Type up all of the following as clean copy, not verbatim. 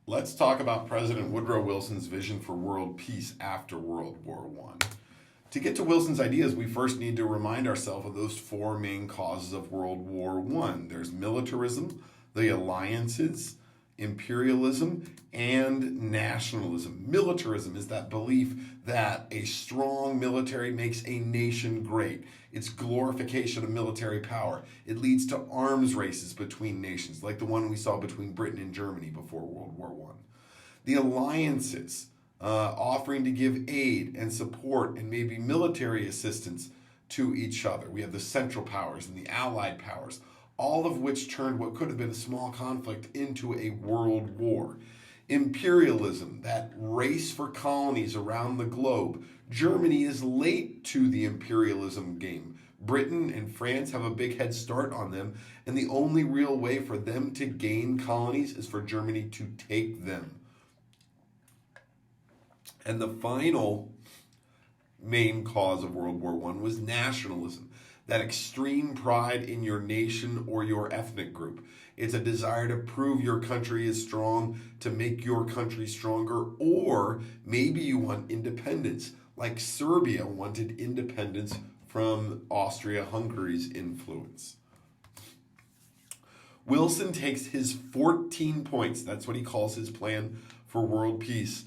Let's talk about President Woodrow Wilson's vision for world peace after World War I. To get to Wilson's ideas, we first need to remind ourselves of those four main causes of World War I. There's militarism, the alliances, imperialism, and nationalism. Militarism is that belief that a strong military makes a nation great. It's glorification of military power. It leads to arms races between nations, like the one we saw between Britain and Germany before World War I. The alliances, offering to give aid and support and maybe military assistance to each other. We have the Central Powers and the Allied powers, all of which turned what could have been a small conflict into a world war. Imperialism, that race for colonies around the globe. Germany is late to the imperialism game. Britain and France have a big head start on them, and the only real way for them to gain colonies is for Germany to take them. And the final main cause of World War I was nationalism, that extreme pride in your nation or your ethnic group. It's a desire to prove your country is strong, to make your country stronger, or maybe you want independence, like Serbia wanted independence from Austria-Hungary's influence. Wilson takes his 14 points, that's what he calls his plan for world peace,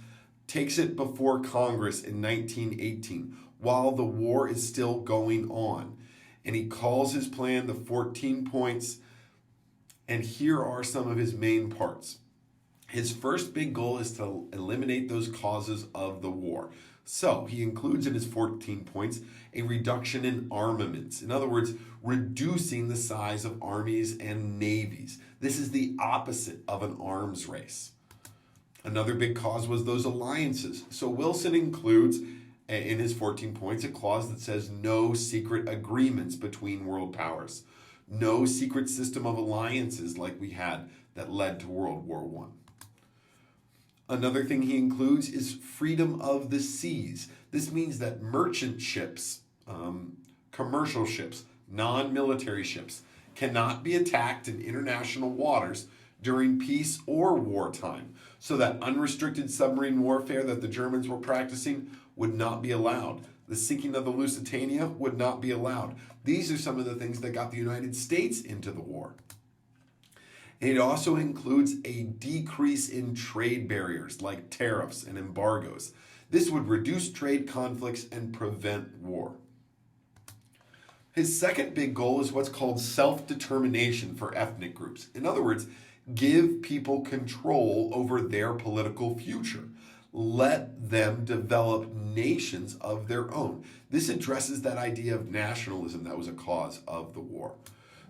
takes it before Congress in 1918 while the war is still going on. And he calls his plan the 14 points, and here are some of his main parts. His first big goal is to eliminate those causes of the war. So he includes in his 14 points a reduction in armaments. In other words, reducing the size of armies and navies. This is the opposite of an arms race. Another big cause was those alliances. So Wilson includes in his 14 points a clause that says no secret agreements between world powers. No secret system of alliances like we had that led to World War I. Another thing he includes is freedom of the seas. This means that merchant ships, commercial ships, non-military ships, cannot be attacked in international waters during peace or wartime. So that unrestricted submarine warfare that the Germans were practicing would not be allowed. The sinking of the Lusitania would not be allowed. These are some of the things that got the United States into the war. And it also includes a decrease in trade barriers like tariffs and embargoes. This would reduce trade conflicts and prevent war. His second big goal is what's called self-determination for ethnic groups. In other words, give people control over their political future. Let them develop nations of their own. This addresses that idea of nationalism that was a cause of the war.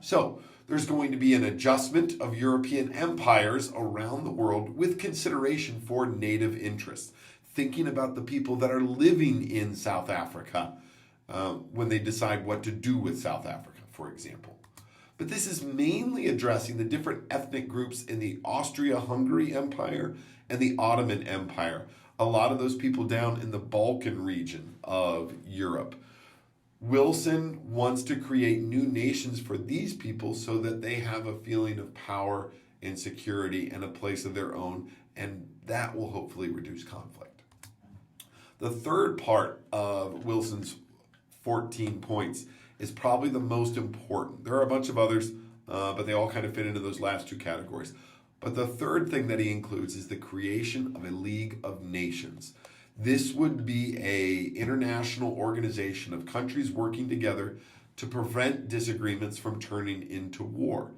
So there's going to be an adjustment of European empires around the world with consideration for native interests, thinking about the people that are living in South Africa when they decide what to do with South Africa, for example. But this is mainly addressing the different ethnic groups in the Austria-Hungary Empire and the Ottoman Empire. A lot of those people down in the Balkan region of Europe. Wilson wants to create new nations for these people so that they have a feeling of power and security and a place of their own, and that will hopefully reduce conflict. The third part of Wilson's 14 points is probably the most important. There are a bunch of others, but they all kind of fit into those last two categories. But the third thing that he includes is the creation of a League of Nations. This would be an international organization of countries working together to prevent disagreements from turning into war.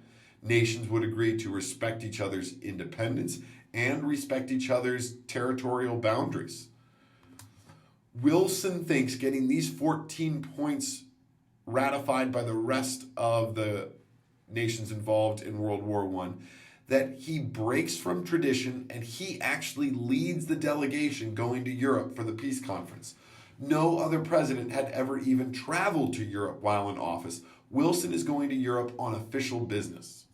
Nations would agree to respect each other's independence and respect each other's territorial boundaries. Wilson thinks getting these 14 points ratified by the rest of the nations involved in World War I, that he breaks from tradition and he actually leads the delegation going to Europe for the peace conference. No other president had ever even traveled to Europe while in office. Wilson is going to Europe on official business.